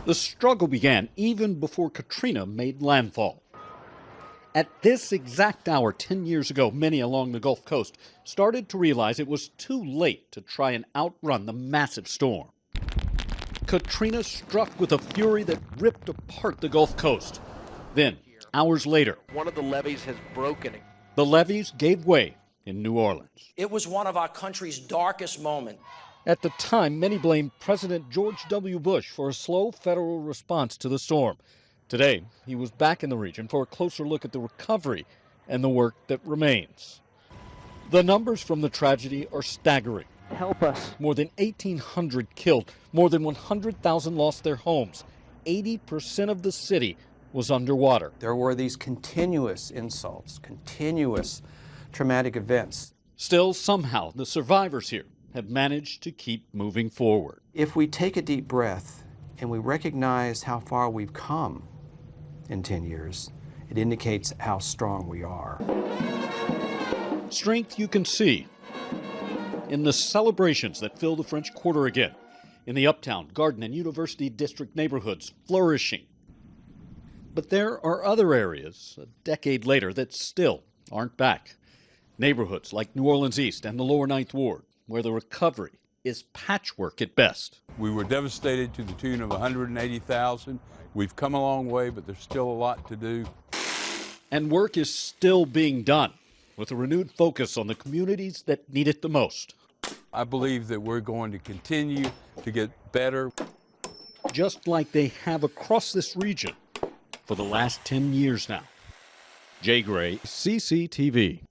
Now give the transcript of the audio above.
The struggle began even before Katrina made landfall. At this exact hour 10 years ago, many along the Gulf Coast started to realize it was too late to try and outrun the massive storm. Katrina struck with a fury that ripped apart the Gulf Coast. Then, hours later, one of the levees has broken. The levees gave way in New Orleans. It was one of our country's darkest moments. At the time, many blamed President George W. Bush for a slow federal response to the storm. Today, he was back in the region for a closer look at the recovery and the work that remains. The numbers from the tragedy are staggering. Help us. More than 1,800 killed, more than 100,000 lost their homes. 80% of the city was underwater. There were these continuous insults, continuous traumatic events. Still, somehow, the survivors here have managed to keep moving forward. If we take a deep breath and we recognize how far we've come in 10 years, it indicates how strong we are. Strength you can see in the celebrations that fill the French Quarter again, in the Uptown, Garden, and University District neighborhoods flourishing. But there are other areas, a decade later, that still aren't back. Neighborhoods like New Orleans East and the Lower Ninth Ward, where the recovery is patchwork at best. We were devastated to the tune of 180,000. We've come a long way, but there's still a lot to do. And work is still being done, with a renewed focus on the communities that need it the most. I believe that we're going to continue to get better. Just like they have across this region for the last 10 years now. Jay Gray, CCTV.